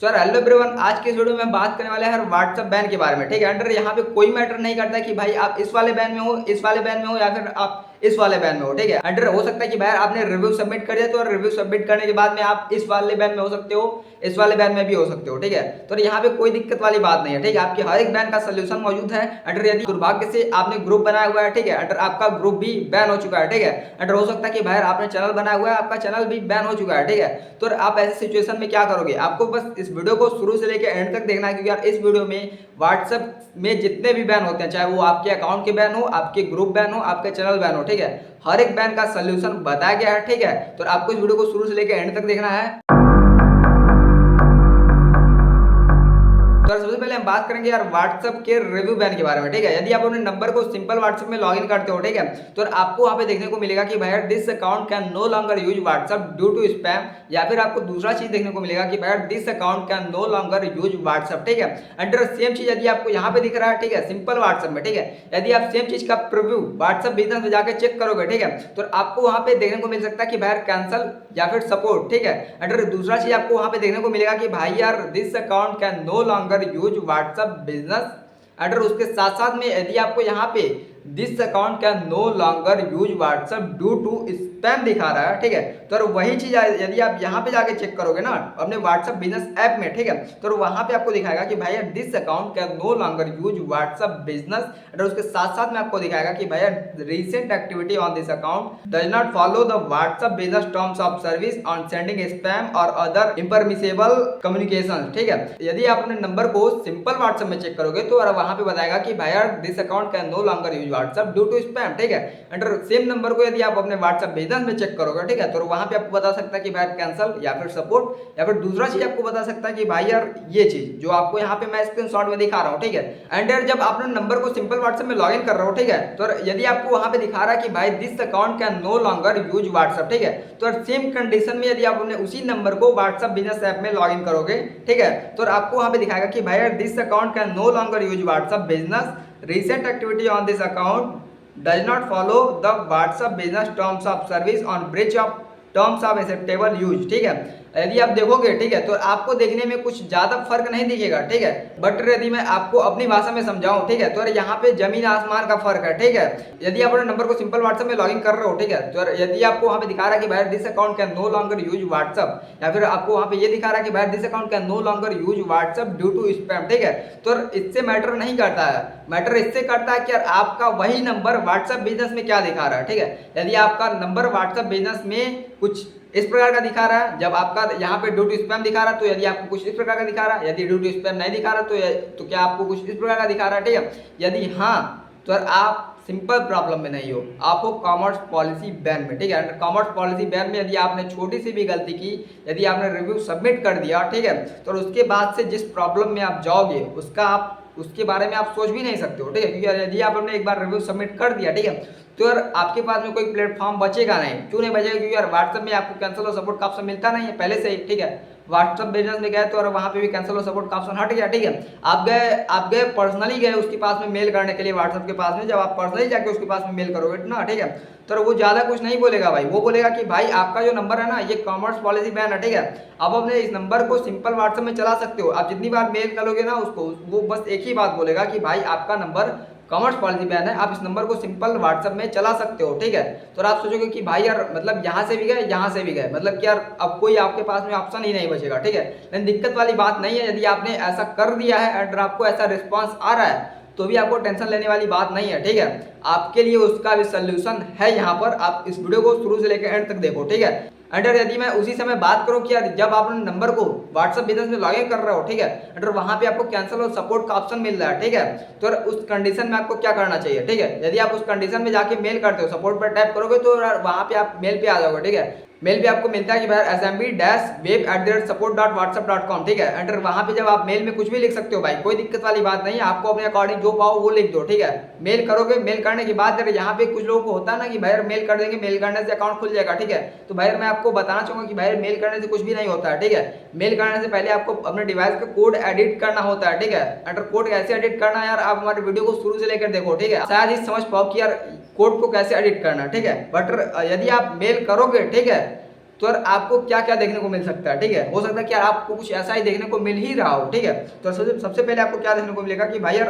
Sir hello everyone, आज के इस वीडियो में हम बात करने वाले हैं व्हाट्सएप बैन के बारे में। ठीक है, अंडर यहाँ पे कोई मैटर नहीं करता कि भाई आप इस वाले बैन में हो, इस वाले बैन में हो या फिर आप इस वाले बैन में हो। ठीक है, अंडर हो सकता है कि भाई आपने रिव्यू सबमिट कर दिया तो रिव्यू सबमिट करने के बाद में आप इस वाले बैन में हो सकते हो, इस वाले बैन में भी हो सकते हो। ठीक है, तो यहाँ पे कोई दिक्कत वाली बात नहीं है। ठीक है, आपके हर एक बैन का सोल्यूशन मौजूद है। अंडर यदि दुर्भाग्य से आपने ग्रुप बनाया हुआ है, ठीक है, अंडर आपका ग्रुप भी बैन हो चुका है। ठीक है, अंडर हो सकता है कि भाई आपने चैनल बनाया हुआ है, आपका चैनल भी बैन हो चुका है। ठीक है, तो आप ऐसे सिचुएशन में क्या करोगे? आपको बस इस वीडियो को शुरू से लेकर एंड तक देखना है, क्योंकि यार इस वीडियो में व्हाट्सएप में जितने भी बैन होते हैं, चाहे वो आपके अकाउंट के बैन हो, आपके ग्रुप बैन हो, आपके चैनल बैन हो, ठीक है, हर एक बैन का सोल्यूशन बताया गया है। ठीक है, तो आपको इस वीडियो को शुरू से लेकर एंड तक देखना है। तो सबसे पहले हम बात करेंगे यार व्हाट्सएप के रिव्यू बैन के बारे में। ठीक है, यदि आप अपने नंबर को सिंपल व्हाट्सएप में लॉगिन करते हो, ठीक है, तो आपको वहां पे देखने को मिलेगा कि भाई this account can no longer use WhatsApp due to spam, या फिर आपको दूसरा चीज देखने को मिलेगा कि भाई this account can no longer use WhatsApp. ठीक है, अंडर सेम चीज यदि आपको यहाँ पे दिख रहा है, ठीक है, सिंपल व्हाट्सएप में, ठीक है, यदि आप सेम चीज का प्रीव्यू व्हाट्सएप बिजनेस में जाकर चेक करोगे, ठीक है, तो आपको वहां पे देखने को मिल सकता है कि भाई कैंसल या फिर सपोर्ट। ठीक है, अंडर दूसरा चीज आपको वहां पे देखने को मिलेगा कि भाई यार this account can no longer use WhatsApp business. अगर उसके साथ साथ में यदि आपको यहाँ पे this account can no longer use WhatsApp due to spam दिखा रहा है, ठीक है, तो वही चीज यदि आप यहाँ पे जाके चेक करोगे ना अपने व्हाट्सएप बिजनेस ऐप में, ठीक है, तो वहां पे आपको दिखाएगा कि भाई this account can no longer use WhatsApp business. अगर उसके साथ साथ में आपको दिखाएगा कि भाई recent activity on this account does not follow the WhatsApp business terms of service on sending spam और अदर इम्परमिसेबल कम्युनिकेशन। ठीक है, यदि आप अपने नंबर को सिंपल व्हाट्सएप में चेक करोगे तो वहां पे बताएगा कि भाई this account can no longer use WhatsApp due to spam. ठीक है, अंडर सेम नंबर को यदि आप अपने व्हाट्सएप बिजनेस में चेक करोगे, ठीक है, तो वहां पे आपको बता सकता है कि भाई कैंसल या फिर सपोर्ट, या फिर दूसरा चीज आपको बता सकता है कि भाई यार ये चीज जो आपको यहाँ पे मैं स्क्रीनशॉट में दिखा रहा हूँ, ठीक है, एंड यार जब आपने नंबर को सिंपल व्हाट्सएप में लॉगिन कर रहे हो, ठीक है, तो यदि आपको वहां पे दिखा रहा है कि भाई this account can no longer use WhatsApp, ठीक है, तो सेम कंडीशन में यदि आप अपने उसी नंबर को व्हाट्सएप बिजनेस ऐप में लॉगिन करोगे, ठीक है, तो आपको वहां पे दिखाएगा कि भाई यार this account can no longer use WhatsApp business, recent activity on this account does not follow the WhatsApp business terms of service on breach of terms of acceptable use। ठीक है, यदि आप देखोगे, ठीक है, तो आपको देखने में कुछ ज्यादा फर्क नहीं दिखेगा। ठीक है, बट यदि मैं आपको अपनी भाषा में समझाऊं, ठीक है, तो यहाँ पे जमीन आसमान का फर्क है। ठीक है, यदि आप अपने नंबर को सिंपल व्हाट्सएप में लॉगिन कर रहे हो, ठीक है, तो यदि आपको वहां पे दिखा रहा है कि भाई this account can no longer use WhatsApp, या फिर आपको वहां पे ये दिखा रहा है कि भाई this account can no longer use WhatsApp due to spam, ठीक है, तो इससे मैटर नहीं करता है। मैटर इससे करता है कि यार आपका वही नंबर व्हाट्सएप बिजनेस में क्या दिखा रहा है। ठीक है, यदि आपका नंबर व्हाट्सएप बिजनेस में कुछ इस प्रकार का दिखा रहा है, जब आपका यहाँ पे ड्यू टू स्पैम दिखा रहा है, तो यदि आपको कुछ इस प्रकार का दिखा रहा है, यदि ड्यू टू स्पैम नहीं दिखा रहा तो क्या आपको कुछ इस प्रकार का दिखा रहा है। ठीक है, यदि हाँ, तो आप सिंपल प्रॉब्लम में नहीं हो, आप हो कॉमर्स पॉलिसी बैन में। ठीक है, कॉमर्स पॉलिसी बैन में यदि आपने छोटी सी भी गलती की, यदि आपने रिव्यू सबमिट कर दिया, ठीक है, तो उसके बाद से जिस प्रॉब्लम में आप जाओगे उसके बारे में आप सोच भी नहीं सकते हो। ठीक है, क्योंकि यदि आपने एक बार रिव्यू सबमिट कर दिया, ठीक है, तो यार आपके पास में कोई प्लेटफॉर्म बचेगा नहीं। क्यों नहीं बचेगा? क्योंकि यार व्हाट्सएप में आपको कैंसिल और सपोर्ट का ऑप्शन मिलता नहीं है पहले से ही। ठीक है, व्हाट्सएप बिजनेस में गए तो वहां पे भी कैंसिल और सपोर्ट का ऑप्शन हट गया। ठीक है, आप गए पर्सनली गए उसके पास में मेल करने के लिए, व्हाट्सएप के पास में, जब आप पर्सनली जाके उसके पास में मेल करोगे ना, ठीक है, तो वो ज्यादा कुछ नहीं बोलेगा भाई, वो बोलेगा कि भाई आपका जो नंबर है ना ये कॉमर्स पॉलिसी बैन है। ठीक है, आप अपने इस नंबर को सिंपल व्हाट्सएप में चला सकते हो, आप जितनी बार मेल करोगे ना उसको, वो बस एक ही बात बोलेगा कि भाई आपका नंबर कॉमर्स पॉलिसी बैन है, आप इस नंबर को सिंपल व्हाट्सएप में चला सकते हो। ठीक है, तो आप सोचोगे कि भाई यार मतलब यहाँ से भी गए यहाँ से भी गए, मतलब कि यार अब कोई आपके पास में ऑप्शन ही नहीं बचेगा। ठीक है, लेकिन दिक्कत वाली बात नहीं है, यदि आपने ऐसा कर दिया है और आपको ऐसा रिस्पॉन्स आ रहा है तो भी आपको टेंशन लेने वाली बात नहीं है। ठीक है, आपके लिए उसका भी सोल्यूशन है यहाँ पर, आप इस वीडियो को शुरू से लेकर एंड तक देखो। ठीक है, अंडर यदि मैं उसी समय बात करूं कि यार जब आप अपने नंबर को व्हाट्सएप बिजनेस में लॉगिन कर रहे हो, ठीक है, अंडर वहां पे आपको कैंसिल और सपोर्ट का ऑप्शन मिल रहा है। ठीक है, तो उस कंडीशन में आपको क्या करना चाहिए? ठीक है, यदि आप उस कंडीशन में जाके मेल करते हो, सपोर्ट पर टाइप करोगे तो वहां पे आप मेल पे आ जाओगे। ठीक है, मेल पे आपको मिलता है कि भाई assembly-web@support.whatsapp.com। ठीक है, अंडर वहां पे जब आप मेल में कुछ भी लिख सकते हो भाई, कोई दिक्कत वाली बात नहीं है, आपको अपने अकॉर्डिंग जो पाओ वो लिख दो। ठीक है, मेल करोगे, मेल करने के बाद अगर यहाँ पे कुछ लोगों को होता है ना कि भाई मेल कर देंगे, मेल करने से अकाउंट खुल जाएगा। ठीक है, तो भाई मैं आपको बताना चाहूंगा कि भाई मेल करने से कुछ भी नहीं होता है। ठीक है, मेल करने से पहले आपको अपने डिवाइस का कोड एडिट करना होता है। ठीक है, अंडर कोड कैसे एडिट करना है यार, आप हमारे वीडियो को शुरू से लेकर देखो। ठीक है, शायद ही समझ पाओ कि यार कोड को कैसे एडिट करना है। ठीक है, बट यदि आप मेल करोगे, ठीक है, तो यार आपको क्या क्या देखने को मिल सकता है, ठीक है। हो सकता है कि यार आपको कुछ ऐसा ही देखने को मिल ही रहा हो, ठीक है। तो सबसे पहले आपको क्या देखने को मिलेगा कि भाई यार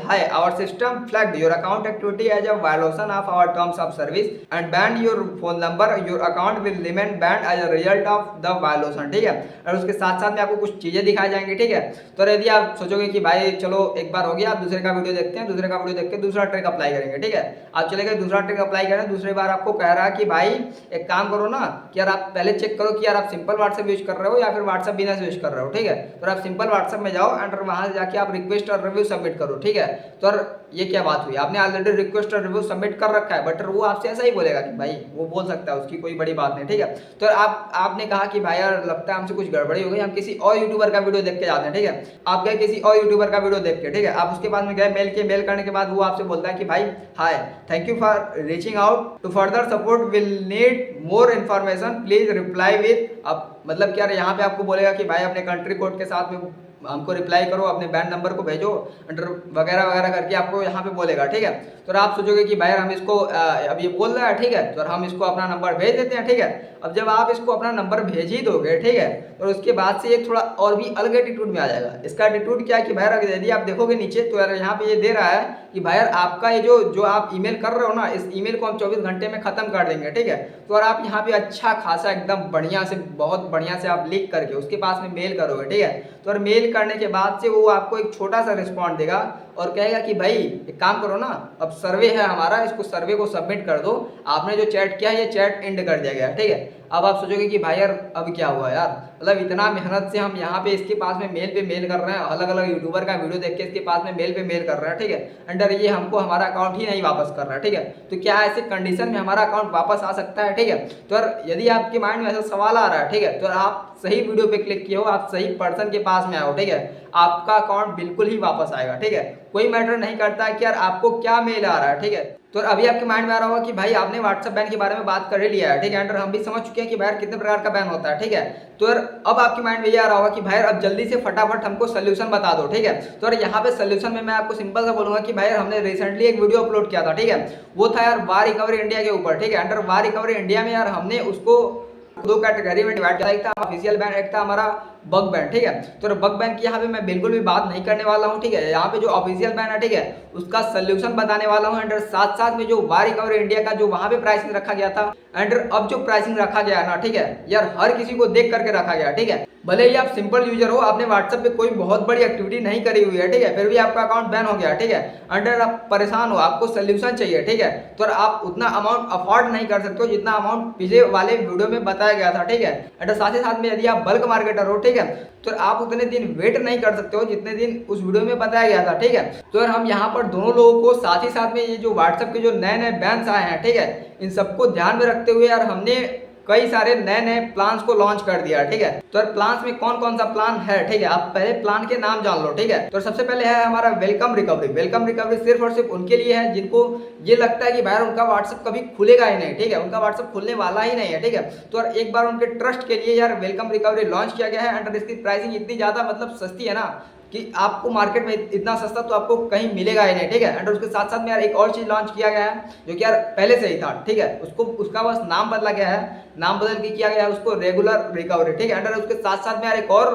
hi our system flagged your account activity as a violation of our terms of service and banned your phone number, your account will remain banned as a result of the violation, ठीक है। और उसके साथ साथ में आपको कुछ चीजें दिखाई जाएंगी, ठीक है। तो यदि आप सोचोगे कि भाई चलो एक बार हो गया, आप दूसरे का वीडियो देखते हैं, दूसरे का वीडियो देख के दूसरा ट्रिक अप्लाई करेंगे, ठीक है। आप चले गए दूसरा ट्रिक अप्लाई करें, दूसरी बार आपको कह रहा है कि भाई एक काम करो ना कि यार आप पहले चेक करो कि यार आप सिंपल व्हाट्सएप यूज कर रहे हो या फिर व्हाट्सएप बिजनेस यूज कर रहे हो, ठीक है। तो आप सिंपल व्हाट्सएप में जाओ एंड वहां से जाके आप रिक्वेस्ट और रिव्यू सबमिट करो, ठीक है। तो ये क्या बात हुई, आपने ऑलरेडी रिक्वेस्ट और रिव्यू सबमिट कर रखा है, बट वो आपसे ऐसा ही बोलेगा कि भाई वो बोल सकता है, उसकी कोई बड़ी बात नहीं, ठीक है। तो आपने कहा कि भाई यार लगता है हमसे कुछ गड़बड़ी हो गई, हम किसी और यूट्यूबर का वीडियो देख के जाते हैं, ठीक है। आप गए किसी और यूट्यूबर का वीडियो देख के, ठीक है। आप उसके पास में गए, मेल करने के बाद वो आपसे बोलता है कि भाई hi thank you for reaching out, to further support will need more information please reply with. अब मतलब क्या यहाँ पे आपको बोलेगा कि भाई अपने कंट्री कोड के साथ में हमको रिप्लाई करो, अपने बैंड नंबर को भेजो अंडर वगैरह वगैरह करके आपको यहाँ पे बोलेगा, ठीक है। तो आप सोचोगे कि भाई हम इसको अब ये बोल रहा है, ठीक है, तो हम इसको अपना नंबर भेज देते हैं, ठीक है। अब जब आप इसको अपना नंबर भेज ही दोगे, ठीक है, और उसके बाद से ये थोड़ा और भी अलग एटीट्यूड में आ जाएगा। इसका एटीट्यूड क्या है कि भाई यदि आप देखोगे नीचे तो यार यहाँ पे ये दे रहा है कि भाई यार आपका ये जो आप ईमेल कर रहे हो ना, इस ईमेल को हम 24 घंटे में खत्म कर देंगे, ठीक है। तो यार आप यहाँ पे अच्छा खासा एकदम बढ़िया से, बहुत बढ़िया से आप लिख करके उसके पास में मेल करोगे, ठीक है। तो और मेल करने के बाद से वो आपको एक छोटा सा रिस्पॉन्ड देगा और कहेगा कि भाई एक काम करो ना, अब सर्वे है हमारा, इसको सर्वे को सबमिट कर दो, आपने जो चैट किया ये चैट एंड कर दिया गया, ठीक है। अब आप सोचोगे कि भाई यार अब क्या हुआ यार, मतलब इतना मेहनत से हम यहाँ पे इसके पास में मेल पे मेल कर रहे हैं, अलग अलग यूट्यूबर का वीडियो देख के इसके पास में मेल पे मेल कर रहे हैं, ठीक है। अंडर ये हमको हमारा अकाउंट ही नहीं वापस कर रहा है, ठीक है। तो क्या ऐसे कंडीशन में हमारा अकाउंट वापस आ सकता है, ठीक है। तो यदि आपके माइंड में ऐसा सवाल आ रहा है, ठीक है, तो आप सही वीडियो पे क्लिक किए हो, आप सही पर्सन के पास में आओ, ठीक है। आपका अकाउंट बिल्कुल ही वापस आएगा, ठीक है। कोई मैटर नहीं करता है कि यार आपको क्या मेल आ रहा है, ठीक है। तो अभी आपके माइंड में आ रहा होगा कि भाई आपने व्हाट्सएप बैन के बारे में बात कर ही लिया है, ठीक है। हम भी समझ चुके हैं कि भाई कितने प्रकार का बैन होता है, ठीक है। तो यार अब आपके माइंड में ये आ रहा होगा कि भाई अब जल्दी से फटाफट हमको सोल्यूशन बता दो, ठीक है। तो यार यहाँ पे सोल्यूशन में मैं आपको सिंपल सा बोलूंगा कि भाई हमने रिसेंटली एक वीडियो अपलोड किया था, ठीक है। वो था यार वार रिकवरी इंडिया के ऊपर, ठीक है। अंडर वार रिकवरी इंडिया में यार हमने उसको दो कैटेगरी में डिवाइड किया, एक था ऑफिशियल बैन, एक था हमारा बग बैन, ठीक है। तो बग बैन की यहाँ पे मैं बिल्कुल भी बात नहीं करने वाला हूँ, ठीक है। यहाँ पे जो ऑफिशियल बैन है, ठीक है, उसका सोल्यूशन बताने वाला हूँ। एंड साथ साथ में जो वार रिकवरी इंडिया का जो वहां पे प्राइसिंग रखा गया था, एंड अब जो प्राइसिंग रखा गया ना, ठीक है, यार हर किसी को देख करके रखा गया, ठीक है। भले ही आप सिंपल यूजर हो, आपने व्हाट्सएप पे कोई बहुत बड़ी एक्टिविटी नहीं करी हुई है, ठीक है, फिर भी आपका अकाउंट बैन हो गया, ठीक है। अंडर आप परेशान हो, आपको सोल्यूशन चाहिए, ठीक है। तो आप उतना अमाउंट अफोर्ड नहीं कर सकते हो जितना अमाउंट पिछले वाले वीडियो में बताया गया था, ठीक है। एंड साथ ही साथ में यदि आप बल्क मार्केटर हो, ठीक है, तो आप उतने दिन वेट नहीं कर सकते हो जितने दिन उस वीडियो में बताया गया था, ठीक है। तो यार हम यहाँ पर दोनों लोगों को साथ ही साथ में ये जो व्हाट्सएप के जो नए नए बैन्स आए हैं, ठीक है, इन सबको ध्यान में रखते हुए यार हमने कई सारे नए नए प्लान्स को लॉन्च कर दिया, ठीक है। तो प्लान्स में कौन कौन सा प्लान है, ठीक है, आप पहले प्लान के नाम जान लो, ठीक है। तो सबसे पहले है हमारा वेलकम रिकवरी। वेलकम रिकवरी सिर्फ और सिर्फ उनके लिए है जिनको ये लगता है कि भाई उनका व्हाट्सएप कभी खुलेगा ही नहीं, ठीक है, उनका व्हाट्सएप खुलने वाला ही नहीं है, ठीक है। तो एक बार उनके ट्रस्ट के लिए यार वेलकम रिकवरी लॉन्च किया गया है। एंड इसकी प्राइसिंग इतनी ज्यादा मतलब सस्ती है ना कि आपको मार्केट में इतना सस्ता तो आपको कहीं मिलेगा ही नहीं, ठीक है। एंड उसके साथ साथ में यार एक और चीज लॉन्च किया गया है जो कि यार पहले से ही था, ठीक है, उसका बस नाम बदला गया है, नाम बदल के किया गया है उसको रेगुलर रिकवरी, ठीक है। एंड उसके साथ साथ में यार एक और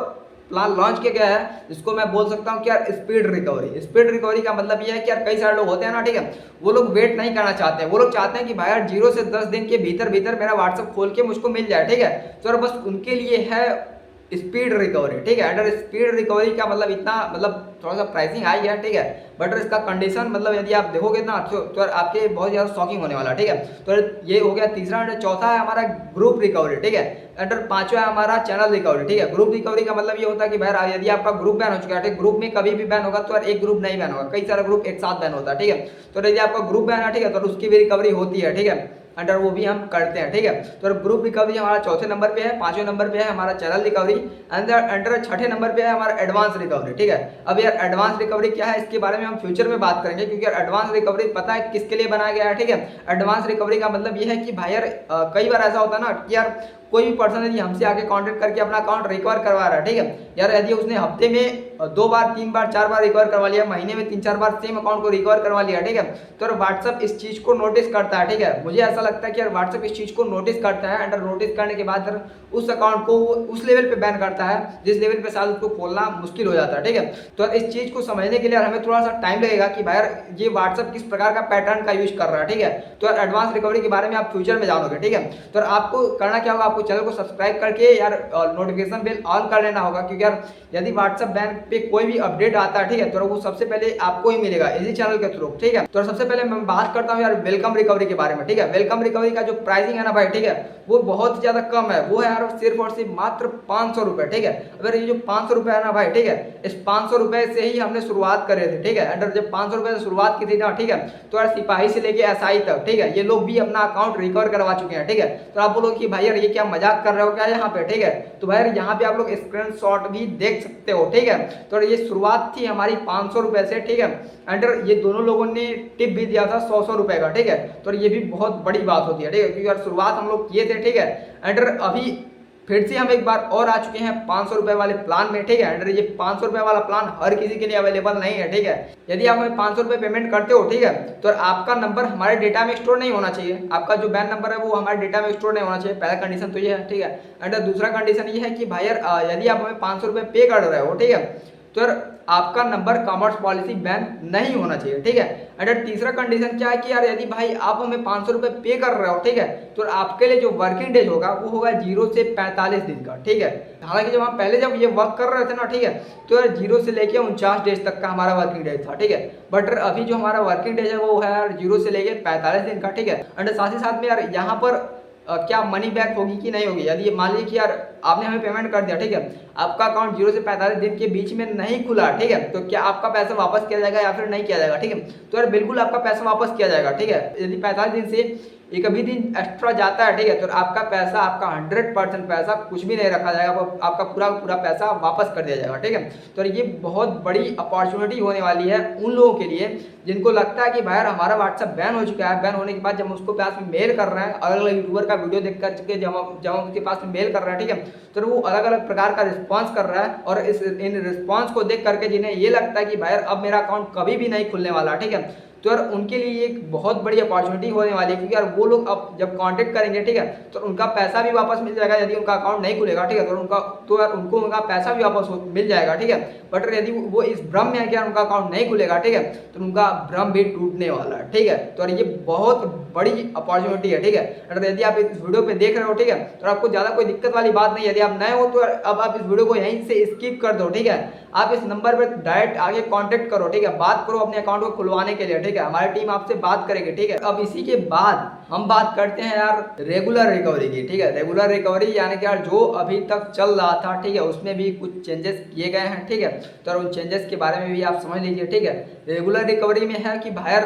प्लान लॉन्च किया गया है जिसको मैं बोल सकता हूँ कि यार स्पीड रिकवरी। स्पीड रिकवरी का मतलब ये है कि यार कई सारे लोग होते हैं ना, ठीक है, वो लोग वेट नहीं करना चाहते हैं, वो लोग चाहते हैं कि भाई यार 0 से 10 दिन के भीतर भीतर मेरा व्हाट्सएप खोल के मुझको मिल जाए, ठीक है। तो बस उनके लिए है स्पीड रिकवरी, ठीक है। अंडर स्पीड रिकवरी का मतलब इतना मतलब थोड़ा सा प्राइसिंग हाई है, ठीक है, बट इसका कंडीशन मतलब यदि आप देखोगे ना तो आपके बहुत ज़्यादा शॉकिंग होने वाला, ठीक है। तो ये हो गया तीसरा। अंडर चौथा है हमारा ग्रुप रिकवरी, ठीक है। अंडर पांचवा है हमारा चैनल रिकवरी, ठीक है। ग्रुप रिकवरी का मतलब ये होता है कि भाई यदि आपका ग्रुप बैन हो चुका है, ग्रुप में कभी भी बैन होगा तो यार एक ग्रुप नहीं बैन होगा, कई सारे ग्रुप एक साथ बैन होता है, ठीक है। तो यदि आपका ग्रुप बैन है, ठीक है, तो उसकी भी रिकवरी होती है, ठीक है, अंडर वो भी हम करते हैं, ठीक है। तो ग्रुप रिकवरी हमारा चौथे नंबर पे है। पांचवें नंबर पे है हमारा चैनल रिकवरी। अंडर छठे नंबर पे है हमारा एडवांस रिकवरी, ठीक है। अब यार एडवांस रिकवरी क्या है इसके बारे में हम फ्यूचर में बात करेंगे, क्योंकि यार एडवांस रिकवरी पता है किसके लिए बनाया गया है, ठीक है। एडवांस रिकवरी का मतलब ये है कि भाई यार कई बार ऐसा होता है ना कि यार कोई भी पर्सन यदि हमसे आके कांटेक्ट करके अपना अकाउंट रिकवर करवा रहा है, ठीक है यार, यदि उसने हफ्ते में 2 बार 3 बार 4 बार रिकवर करवा लिया, महीने में 3-4 बार सेम अकाउंट को रिकवर करवा लिया, ठीक है, तो व्हाट्सएप इस चीज को नोटिस करता है, ठीक है। मुझे ऐसा लगता है कि यार व्हाट्सएप इस चीज को नोटिस करता है, अंडर नोटिस करने के बाद उस अकाउंट को उस लेवल पे बैन करता है जिस लेवल पे शायद उसको खोलना मुश्किल हो जाता है, ठीक है। तो इस चीज को समझने के लिए हमें थोड़ा सा टाइम लगेगा कि भाई ये व्हाट्सएप किस प्रकार का पैटर्न का यूज कर रहा है, ठीक है। तो एडवांस रिकवरी के बारे में आप फ्यूचर में जानोगे, ठीक है। तो आपको करना क्या होगा, आपको चैनल को सब्सक्राइब करके यार नोटिफिकेशन बेल ऑन कर लेना होगा, क्योंकि यार यदि व्हाट्सएप बैन पे कोई भी अपडेट आता है, ठीक है, तो वो सबसे पहले आपको ही मिलेगा इसी चैनल के थ्रू, ठीक है। तो सबसे पहले मैं बात करता हूँ यार वेलकम रिकवरी के बारे में, ठीक है। वेलकम रिकवरी का जो प्राइसिंग है ना भाई, ठीक है, वो बहुत ज्यादा कम है। वो है यार सिर्फ और सिर्फ मात्र 500 रुपए, ठीक है। अगर ये जो 500 रुपए है ना भाई, ठीक है, इस 500 रुपए से ही हमने शुरुआत करे थे, ठीक है। अंडर जब 500 रुपए से शुरुआत की थी ना, ठीक है, तो यार सिपाही से लेके एसआई तक, ठीक है, ये लोग भी अपना अकाउंट रिकवर करवा चुके हैं, ठीक है। तो आप बोलोगे कि भाई यार ये क्या मजाक कर रहे हो क्या यहाँ पे, ठीक है। तो भाई यार यहाँ पे आप लोग स्क्रीनशॉट भी देख सकते हो, ठीक है। तो ये शुरुआत थी हमारी 500 रुपए से, ठीक है। अंडर ये दोनों लोगों ने टिप भी दिया था 100 रुपए का, ठीक है। तो ये भी बहुत बड़ी बात होती है, ठीक है, क्योंकि यार शुरुआत हम लोग किए थे, ठीक है। अंडर अभी फिर से हम एक बार और आ चुके हैं 500 रुपए वाले प्लान में, ठीक है। अंडर ये 500 रुपए वाला प्लान हर किसी के लिए अवेलेबल नहीं है, ठीक है। यदि आप हमें 500 रुपए पेमेंट करते हो, ठीक है, तो आपका नंबर हमारे डेटा में स्टोर नहीं होना चाहिए। आपका जो बैन नंबर है वो हमारे डेटा में स्टोर नहीं होना चाहिए। पहला कंडीशन तो ये है, ठीक है। अंडर दूसरा कंडीशन ये है कि भाई यार यदि आप हमें 500 रुपए पे कर रहे हो, ठीक है, तो आपका नंबर कॉमर्स पॉलिसी बैन नहीं होना चाहिए, ठीक है। अंडर तीसरा कंडीशन क्या है कि यार यदि भाई आप हमें 500 रुपए पे कर रहे हो, ठीक है, तो आपके लिए जो वर्किंग डेज होगा वो होगा 0 से 45 दिन का, ठीक है। हालांकि जब हम पहले जब ये वर्क कर रहे थे ना, ठीक है, तो यार 0 से लेके 49 डेज तक का हमारा वर्किंग डेज था, ठीक है। बट अभी जो हमारा वर्किंग डेज है वो है यार 0 से लेके 45 दिन का, ठीक है। अंडर साथ ही साथ में यार यहाँ पर क्या मनी बैक होगी कि नहीं होगी। यदि मान लीजिए कि यार आपने हमें पेमेंट कर दिया, ठीक है, आपका अकाउंट 0 से 45 दिन के बीच में नहीं खुला, ठीक है, तो क्या आपका पैसा वापस किया जाएगा या फिर नहीं किया जाएगा, ठीक है। तो यार बिल्कुल आपका पैसा वापस किया जाएगा, ठीक है। यदि 45 दिन से एक अभी दिन एक्स्ट्रा जाता है, ठीक है, तो आपका पैसा, आपका 100% पैसा कुछ भी नहीं रखा जाएगा, आपका पूरा पूरा पैसा वापस कर दिया जाएगा, ठीक है। तो ये बहुत बड़ी अपॉर्चुनिटी होने वाली है उन लोगों के लिए जिनको लगता है कि भाई हमारा व्हाट्सएप बैन हो चुका है। बैन होने के बाद जब उसको पास में मेल कर रहे हैं, अलग अलग यूट्यूबर का वीडियो देख करके जब हम उसके पास में मेल कर रहे हैं, ठीक है, तो वो अलग अलग प्रकार का रिस्पॉन्स कर रहा है। और इन रिस्पॉन्स को देख करके जिन्हें ये लगता है कि भाई अब मेरा अकाउंट कभी भी नहीं खुलने वाला, ठीक है, तो यार उनके लिए एक बहुत बड़ी अपॉर्चुनिटी होने वाली है, क्योंकि यार वो लोग अब जब कांटेक्ट करेंगे, ठीक है, तो उनका पैसा भी वापस मिल जाएगा। यदि उनका अकाउंट नहीं खुलेगा, ठीक है, तो यार उनको उनका पैसा भी वापस मिल जाएगा, ठीक है। बट यदि वो इस भ्रम में है कि यार उनका अकाउंट नहीं खुलेगा, ठीक है, तो उनका भ्रम भी टूटने वाला है, ठीक है। तो ये बहुत बड़ी अपॉर्चुनिटी है, ठीक है। अगर यदि आप इस वीडियो पे देख रहे हो, ठीक है, तो आपको ज्यादा कोई दिक्कत वाली बात नहीं। यदि आप नए हो तो अब आप इस वीडियो को यहीं से स्किप कर दो, ठीक है। आप इस नंबर पर डायरेक्ट आगे कांटेक्ट करो, ठीक है, बात करो अपने अकाउंट को खुलवाने के लिए, ठीक है। हमारी टीम आपसे बात करेगी, ठीक है। अब इसी के बाद हम बात करते हैं यार रेगुलर रिकवरी की, ठीक है। रेगुलर रिकवरी यानी कि यार जो अभी तक चल रहा था, ठीक है, उसमें भी कुछ चेंजेस किए गए हैं, ठीक है। तो उन चेंजेस के बारे में भी आप समझ लीजिए, ठीक है। रेगुलर रिकवरी में है कि भाई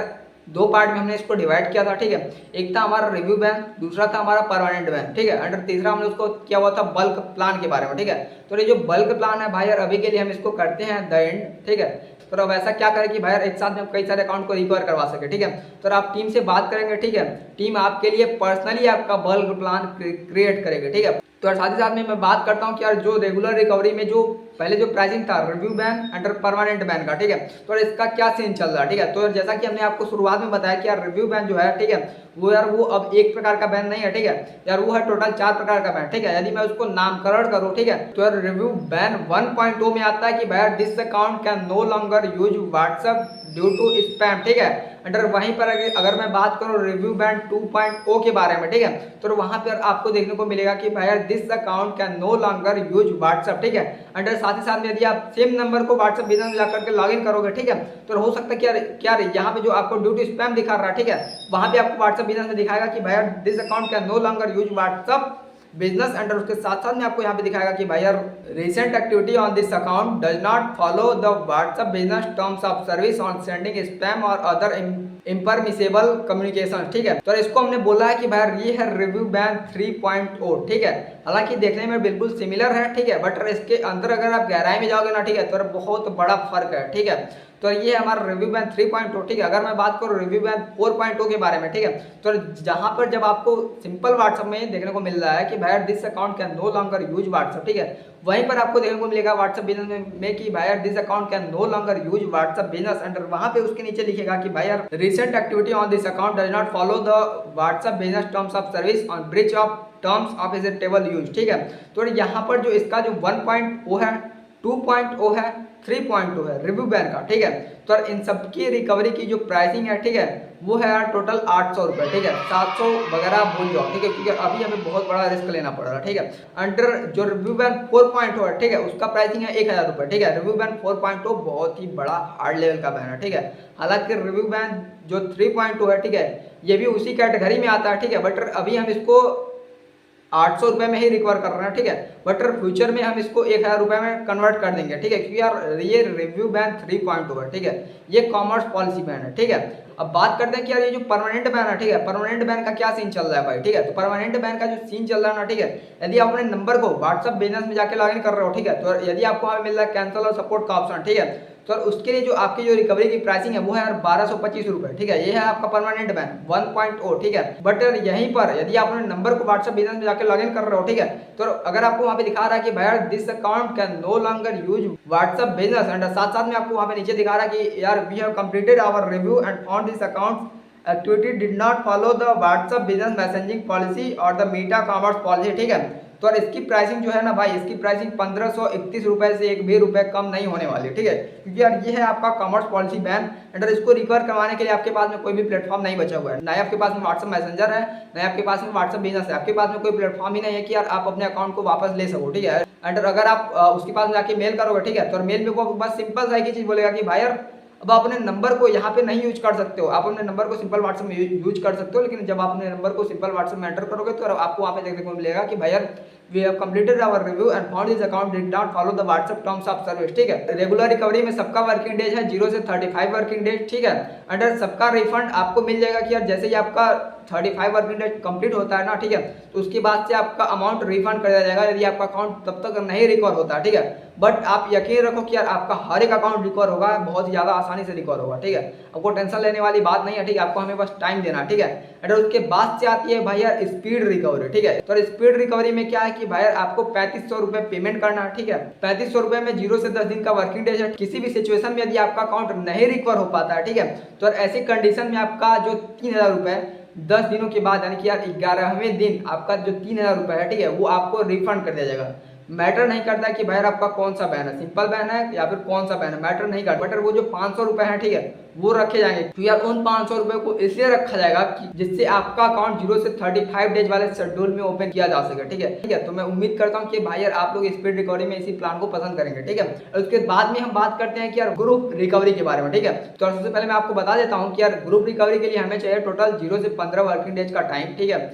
2 पार्ट में हमने इसको डिवाइड किया था, ठीक है। एक था हमारा रिव्यू बैन, दूसरा था हमारा परमानेंट बैन, ठीक है। अंडर तीसरा हमने उसको किया हुआ था बल्क प्लान के बारे में, ठीक है। तो ये जो बल्क प्लान है भाई यार अभी के लिए हम इसको करते हैं द एंड, ठीक है। तो अब ऐसा क्या करें कि भाई एक साथ में कई सारे अकाउंट को रिकवर करवा सके, ठीक है। तो आप टीम से बात करेंगे, ठीक है, टीम आपके लिए पर्सनली आपका बल्क प्लान क्रिएट करेगी, ठीक है। तो साथ ही साथ में मैं बात करता हूँ कि यार जो रेगुलर रिकवरी में जो पहले जो प्राइसिंग था review ban under permanent ban का, ठीक है, तो इसका क्या सीन चल रहा है, ठीक है। तो जैसा कि हमने आपको शुरुआत में बताया कि यार रिव्यू बैन जो है, ठीक है, वो यार वो अब एक प्रकार का बैन नहीं है, ठीक है यार, वो है टोटल 4 प्रकार का बैन, ठीक है। यदि मैं उसको नामकरण करूँ, ठीक है, तो यार रिव्यू बैन 1.0 में आता है कि भाई this account can no longer use WhatsApp due to spam, ठीक है। अंडर वहीं पर अगर मैं बात करूं रिव्यू बैन 2.0 के बारे में, ठीक है, तो वहां पर आपको देखने को मिलेगा कि भाई this account can no longer use WhatsApp, ठीक है। अंडर साथ ही साथ में यदि आप सेम नंबर को व्हाट्सएप बिजनेस में जाकर के लॉगिन करोगे, ठीक है, तो हो सकता है क्या यहाँ पे जो आपको ड्यू टू स्पैम दिखा रहा है, ठीक है, वहां पे आपको व्हाट्सएप बिजनेस में दिखाएगा कि भाई this account can no longer use WhatsApp business under. उसके साथ साथ में आपको यहाँ पे दिखाएगा कि भाई यार recent activity on this account does not follow the WhatsApp business terms of service on sending spam और अदर इम्परमिसेबल कम्युनिकेशन, ठीक है। तो इसको हमने बोला है कि भाई ये है रिव्यू बैन 3.0, ठीक है। हालांकि देखने में बिल्कुल सिमिलर है, ठीक है, बट इसके अंदर अगर आप गहराई में जाओगे ना, ठीक है, तो बहुत बड़ा फर्क है, ठीक है। तो ये है हमारा रिव्यू बैन 3.0, ठीक है। अगर मैं बात करूँ रिव्यू बैन 4.0 के बारे में, ठीक है, तो जहाँ पर जब आपको सिंपल व्हाट्सएप में देखने को मिल रहा है कि भाई this account can no longer use WhatsApp, ठीक है, वहीं पर आपको देखने को मिलेगा व्हाट्सएप बिजनेस में कि भाई this account can no longer use WhatsApp business and वहां पे उसके नीचे लिखेगा कि भाई यार recent activity on this account does not follow the WhatsApp business terms of service on breach of terms of acceptable use, ठीक है। तो यहाँ पर जो इसका जो 1.0 है, 2.0 है, 3.0 है रिव्यू बैन का, ठीक है। तो इन सब की रिकवरी की जो प्राइसिंग है, ठीक है, वो है यार टोटल 800 रुपये, ठीक है। 700 वगैरह भूल जाओ, ठीक है, क्योंकि अभी हमें बहुत बड़ा रिस्क लेना पड़ रहा है, ठीक है। अंडर जो रिव्यू बैन 4.0 है, ठीक है, उसका प्राइसिंग है 1000 रुपये, ठीक है। रिव्यू बैन 4.0 बहुत ही बड़ा हार्ड लेवल का बैन है, ठीक है। हालांकि रिव्यू बैन जो 3.0 है, ठीक है, ये भी उसी कैटेगरी में आता है, ठीक है, बट अभी हम इसको 800 रुपये में ही रिकवर कर रहे हैं, ठीक है, बट फ्यूचर में हम इसको 1000 रुपये में कन्वर्ट कर देंगे, ठीक है, क्योंकि यार ये रिव्यू बैन 3.0 है, ठीक है, ये कॉमर्स पॉलिसी बैन है, ठीक है। अब बात करते हैं कि यार ये जो परमानेंट बैन है, ठीक है, परमानेंट बैन का क्या सीन चल रहा है भाई, ठीक है। तो परमानेंट बैन का जो सीन चल रहा है ना, ठीक है, यदि आप अपने नंबर को व्हाट्सएप बिजनेस में जाके लॉगिन कर रहे हो, ठीक है, तो यदि आपको वहाँ मिल रहा है कैंसिल और सपोर्ट का ऑप्शन, ठीक है, तो उसके लिए जो आपकी जो रिकवरी की प्राइसिंग है वो है यार 1225 रुपये, ठीक है, ये है आपका परमानेंट बैन 1.0, ठीक है। बट यहीं पर यदि आप अपने नंबर को व्हाट्सएप बिजनेस में जाके लॉगिन कर रहे हो, ठीक है, तो अगर आपको वहाँ पे दिखा रहा है कि भाई this account can no longer use WhatsApp business and साथ साथ में आपको वहाँ पे नीचे दिखा रहा है कि यार we have completed our review and found this account activity did not follow the WhatsApp business messaging policy और द मीटा कॉमर्स पॉलिसी, ठीक है। तो इसकी प्राइसिंग जो है ना भाई, इसकी प्राइसिंग 1531 रुपए से 1 भी रुपए कम नहीं होने वाली, ठीक है, क्योंकि यार ये है आपका कॉमर्स पॉलिसी बैन एंड इसको रिकवर करवाने के लिए आपके पास में कोई भी प्लेटफॉर्म नहीं बचा हुआ है, ना आपके पास में व्हाट्सएप मैसेंजर है, ना आपके पास में व्हाट्सएप बिजनेस है, आपके पास में कोई प्लेटफॉर्म ही नहीं है कि यार आप अपने अकाउंट को वापस ले सको, ठीक है। एंड अगर आप उसके पास जाके मेल करोगे, ठीक है, तो मेल में वो बस सिंपल सा एक ही चीज बोलेगा कि भाई यार अब आप अपने नंबर को यहाँ पे नहीं यूज कर सकते हो, आप अपने नंबर को सिंपल व्हाट्सएप में यूज कर सकते हो, लेकिन जब आप अपने नंबर को सिंपल व्हाट्सएप में एंटर करोगे तो आपको वहाँ पे देखने को मिलेगा कि भाई यार we have completed our review and found this account did not follow the WhatsApp terms of service, ठीक है। रेगुलर रिकवरी में सबका वर्किंग डेज है 0 से 35 वर्किंग डेज, ठीक है। अंडर सबका रिफंड आपको मिल जाएगा कि यार जैसे ही आपका 35 वर्किंग डेज कंप्लीट होता है ना, ठीक है, तो उसके बाद से आपका अमाउंट रिफंड कर दिया जाएगा यदि आपका अकाउंट तब तक नहीं रिकवर होता, ठीक है। बट आप यकीन रखो कि यार आपका हर एक अकाउंट रिकवर होगा, बहुत ही ज्यादा आसानी से रिकवर होगा, ठीक है। आपको टेंशन लेने वाली बात नहीं है, ठीक है, आपको हमें बस टाइम देना, ठीक है। एंड उसके बाद से आती है भाई यार स्पीड रिकवरी, ठीक है। तो स्पीड रिकवरी में क्या है कि भाई आपको 3500 रुपए पेमेंट करना है, ठीक है। 3500 रुपए में 0 से 10 दिन का वर्किंग डेज है। किसी भी सिचुएशन में यदि आपका अकाउंट नहीं रिकवर हो पाता है, ठीक है, तो ऐसी कंडीशन में आपका जो 3000 रुपए 10 दिनों के बाद यानी कि यार 11वें दिन आपका जो 3000 रुपए है, ठीक है, वो आपको रिफंड कर दिया जाएगा। मैटर नहीं करता कि भाई आपका कौन सा बैन है, सिंपल बैन है या फिर कौन सा बैन है, मैटर नहीं करता। बट वो जो 500 रुपए है, ठीक है, वो रखे जाएंगे। तो यार उन 500 रुपए को इसलिए रखा जाएगा कि जिससे आपका अकाउंट 0 से 35 डेज वाले शेड्यूल में ओपन किया जा सके, ठीक है, ठीक है। तो मैं उम्मीद करता हूँ कि भाई यार आप लोग स्पीड रिकवरी में इसी प्लान को पसंद करेंगे, ठीक है। और उसके बाद में हम बात करते हैं कि यार ग्रुप रिकवरी के बारे में, ठीक है। तो सबसे पहले मैं आपको बता देता हूँ कि यार ग्रुप रिकवरी के लिए हमें चाहिए टोटल 0 से 15 वर्किंग डेज का टाइम, ठीक है।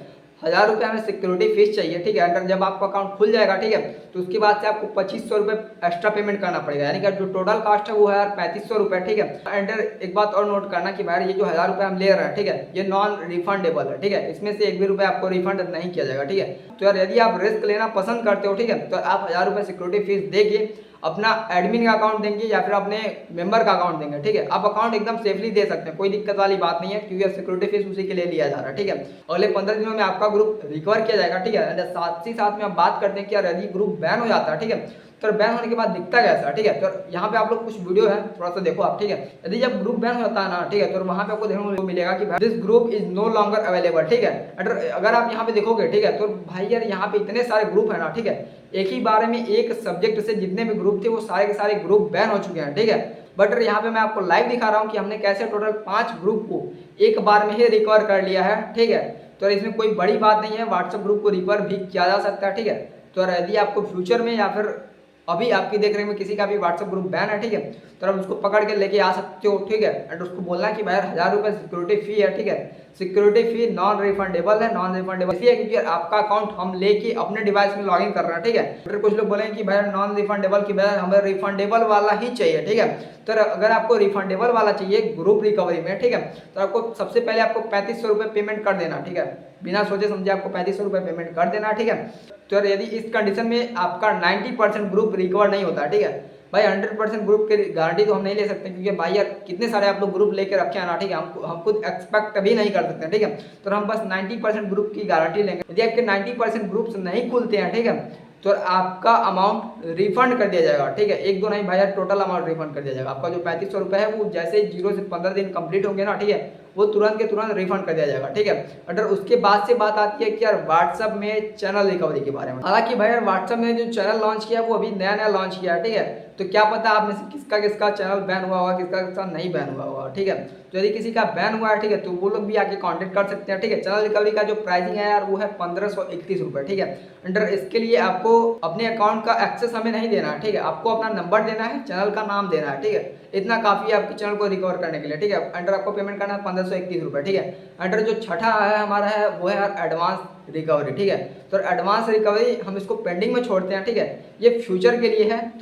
1000 रुपये हमें सिक्योरिटी फीस चाहिए, ठीक है। अंडर जब आपका अकाउंट खुल जाएगा, ठीक है, तो उसके बाद से आपको 2500 रुपये एक्स्ट्रा पेमेंट करना पड़ेगा, यानी कि जो टोटल कॉस्ट है वो है यार 3500 रुपये, ठीक है। अंडर एक बात और नोट करना कि भाई ये जो 1000 रुपये हम ले रहे हैं, ठीक है, ये नॉन रिफंडेबल है, ठीक है, इसमें से 1 भी रुपये आपको रिफंड नहीं किया जाएगा, ठीक है। तो यार यदि आप रिस्क लेना पसंद करते हो, ठीक है, तो आप 1000 रुपये सिक्योरिटी फीस देके अपना एडमिन का अकाउंट देंगे या फिर अपने मेंबर का अकाउंट देंगे, ठीक है। आप अकाउंट एकदम सेफली दे सकते हैं, कोई दिक्कत वाली बात नहीं है, क्योंकि सिक्योरिटी फीस उसी के लिए लिया जा रहा है, ठीक है। अगले 15 दिनों में आपका ग्रुप रिकवर किया जाएगा, ठीक है। साथ ही साथ में हम बात करते हैं कि यार यदि ग्रुप बैन हो जाता है, ठीक है, तो बैन होने के बाद दिखता कैसा, ठीक है। तो यहाँ पे आप लोग कुछ वीडियो है थोड़ा सा देखो आप, ठीक है। यदि जब ग्रुप बैन हो जाता है ना, ठीक है, तो वहाँ पे आपको देखने को मिलेगा कि this group is no longer available, ठीक है। अगर आप यहाँ पे देखोगे, ठीक है, तो भाई यार यहाँ पे इतने सारे ग्रुप है ना, ठीक है, एक ही बारे में एक सब्जेक्ट से जितने भी ग्रुप थे वो सारे के सारे ग्रुप बैन हो चुके हैं, ठीक है। बट यहाँ पे मैं आपको लाइव दिखा रहा हूँ कि हमने कैसे टोटल 5 ग्रुप को एक बार में ही रिकवर कर लिया है, ठीक है। तो इसमें कोई बड़ी बात नहीं है, व्हाट्सएप ग्रुप को रिकवर भी किया जा सकता है, ठीक है। तो यदि आपको फ्यूचर में या फिर अभी आपकी देख रहे में किसी का भी व्हाट्सएप ग्रुप बैन है, ठीक है, तो आप उसको पकड़ के लेके आ सकते हो, ठीक है। एंड उसको बोलना है कि भाई 1000 रुपये सिक्योरिटी फी है, ठीक है। सिक्योरिटी फी नॉन रिफंडेबल है, नॉन रिफंडेबल इसलिए क्योंकि आपका अकाउंट हम लेके अपने डिवाइस में लॉगिन कर रहे हैं, ठीक है। फिर कुछ लोग बोलेंगे कि भाई नॉन रिफंडेबल की बजाय हमें रिफंडेबल वाला ही चाहिए, ठीक है। तो अगर आपको रिफंडेबल वाला चाहिए ग्रुप रिकवरी में, ठीक है, तो आपको सबसे पहले आपको 3500 रुपये पेमेंट कर देना, ठीक है। बिना सोचे समझे आपको 3500 रुपये पेमेंट कर देना, ठीक है। तो यदि इस कंडीशन में आपका 90% ग्रुप रिकवर नहीं होता, ठीक है, भाई 100% ग्रुप की गारंटी तो हम नहीं ले सकते, क्योंकि भाई यार कितने सारे आप लोग ग्रुप लेके रखे हैं ना, ठीक है, हम खुद एक्सपेक्ट कभी नहीं कर सकते, ठीक है। तो हम बस 90% ग्रुप की गारंटी लेंगे। यदि आपके 90% ग्रुप्स नहीं खुलते हैं, ठीक है, तो आपका अमाउंट रिफंड कर दिया जाएगा, ठीक है। एक दो नहीं भाई यार, टोटल अमाउंट रिफंड कर दिया जाएगा। आपका जो 3500 रुपये है वो जैसे ही 0 से 15 दिन कंप्लीट होंगे ना, ठीक है, वो तुरंत के तुरंत रिफंड कर दिया जाएगा, ठीक है। अगर उसके बाद से बात आती है कि यार व्हाट्सअप में चैनल रिकवरी के बारे में, हालांकि भाई यार व्हाट्सअप में जो चैनल लॉन्च किया है वो अभी नया नया लॉन्च किया है, ठीक है। तो क्या पता आप में से किसका किसका चैनल बैन हुआ होगा, किसका किसका नहीं बैन हुआ होगा, ठीक है। तो यदि किसी का बैन हुआ है, ठीक है, तो वो लोग भी आके कांटेक्ट कर सकते हैं, ठीक है। चैनल रिकवरी का जो प्राइसिंग है यार वो है 1531 रुपये, ठीक है। अंडर इसके लिए आपको अपने अकाउंट का एक्सेस हमें नहीं देना है, ठीक है, आपको अपना नंबर देना है, चैनल का नाम देना है, ठीक है। इतना काफी है आपके चैनल को रिकवर करने के लिए, ठीक है। अंडर आपको पेमेंट करना है 1531 रुपये, ठीक है। अंडर जो छठा है हमारा है वो है यार एडवांस रिकवरी, ठीक है। तो एडवांस रिकवरी हम इसको पेंडिंग में छोड़ते हैं, ठीक है, ये फ्यूचर के लिए है। तो